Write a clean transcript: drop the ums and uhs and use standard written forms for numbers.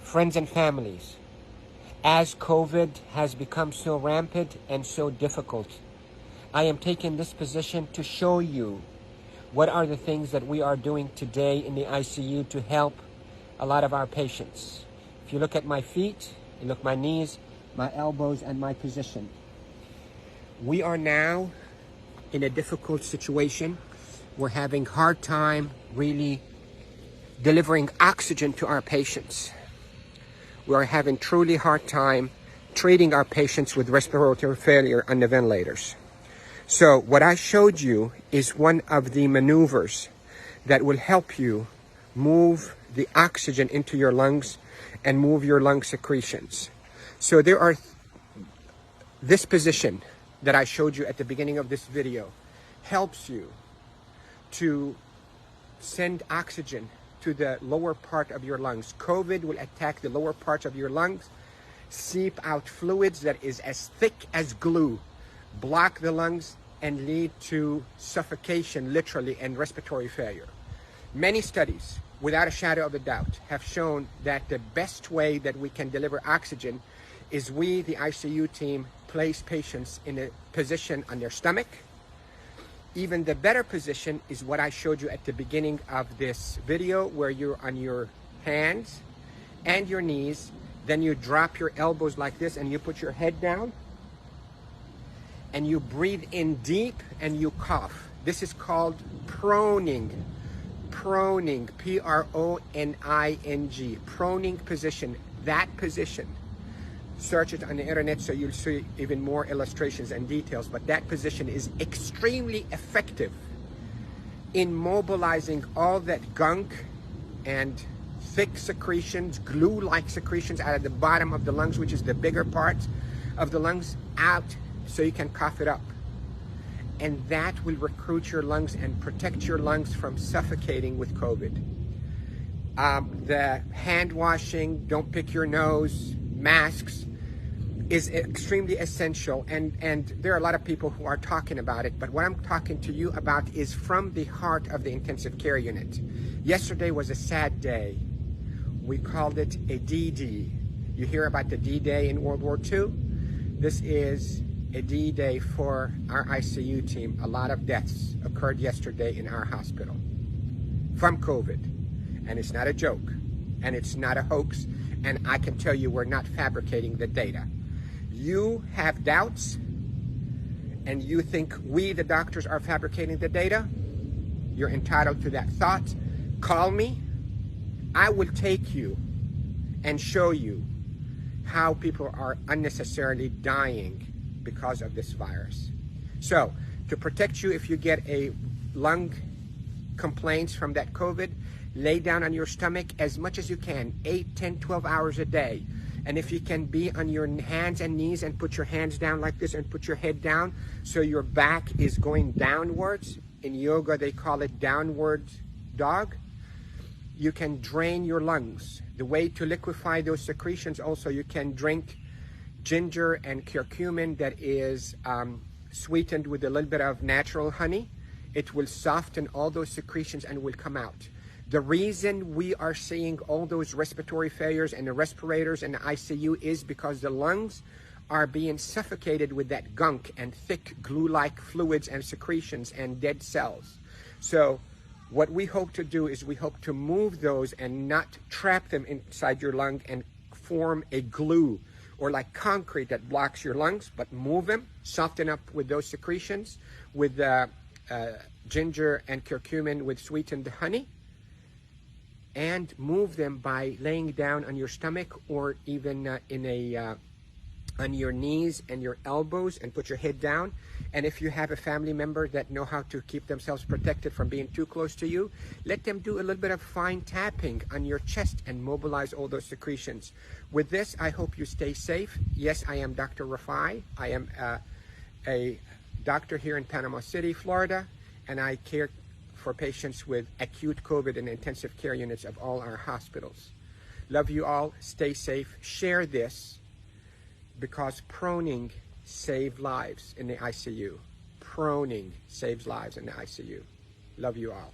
Friends and families, as COVID has become so rampant and so difficult, I am taking this position to show you what are the things that we are doing today in the ICU to help a lot of our patients. If you look at my feet, you look at my knees, my elbows, and my position. We are now in a difficult situation. We're having a hard time really delivering oxygen to our patients. We are having truly hard time treating our patients with respiratory failure on the ventilators. So what I showed you is one of the maneuvers that will help you move the oxygen into your lungs and move your lung secretions. So there are this position that I showed you at the beginning of this video helps you to send oxygen to the lower part of your lungs. COVID will attack the lower parts of your lungs, seep out fluids that is as thick as glue, block the lungs, and lead to suffocation, literally, and respiratory failure. Many studies, without a shadow of a doubt, have shown that the best way that we can deliver oxygen is we, the ICU team, place patients in a position on their stomach. Even the better position is what I showed you at the beginning of this video, where you're on your hands and your knees, then you drop your elbows like this and you put your head down and you breathe in deep and you cough. This is called proning. Proning, P-R-O-N-I-N-G, proning position. That position, search it on the internet so you'll see even more illustrations and details, but that position is extremely effective in mobilizing all that gunk and thick secretions, glue-like secretions out of the bottom of the lungs, which is the bigger part of the lungs, out so you can cough it up. And that will recruit your lungs and protect your lungs from suffocating with COVID. The hand washing, don't pick your nose, masks is extremely essential, and there are a lot of people who are talking about it, but what I'm talking to you about is from the heart of the intensive care unit. Yesterday was a sad day. We called it a D-Day. You hear about the D-Day in World War II? This is a D-Day for our ICU team. A lot of deaths occurred yesterday in our hospital from COVID, and it's not a joke, and it's not a hoax, and I can tell you we're not fabricating the data. You have doubts, and you think we, the doctors, are fabricating the data. You're entitled to that thought. Call me. I will take you and show you how people are unnecessarily dying because of this virus. So, to protect you if you get a lung complaints from that COVID, lay down on your stomach as much as you can, 8, 10, 12 hours a day. And if you can be on your hands and knees and put your hands down like this and put your head down so your back is going downwards. In yoga, they call it downward dog. You can drain your lungs. The way to liquefy those secretions also, you can drink ginger and curcumin that is sweetened with a little bit of natural honey. It will soften all those secretions and will come out. The reason we are seeing all those respiratory failures and the respirators and the ICU is because the lungs are being suffocated with that gunk and thick glue-like fluids and secretions and dead cells. So what we hope to do is we hope to move those and not trap them inside your lung and form a glue or like concrete that blocks your lungs, but move them, soften up with those secretions with ginger and curcumin with sweetened honey, and move them by laying down on your stomach or even on your knees and your elbows and put your head down. And if you have a family member that know how to keep themselves protected from being too close to you, let them do a little bit of fine tapping on your chest and mobilize all those secretions. With this, I hope you stay safe. Yes, I am Dr. Rafai. I am a doctor here in Panama City, Florida, and I care for patients with acute COVID in intensive care units of all our hospitals. Love you all. Stay safe. Share this because proning saves lives in the ICU. Proning saves lives in the ICU. Love you all.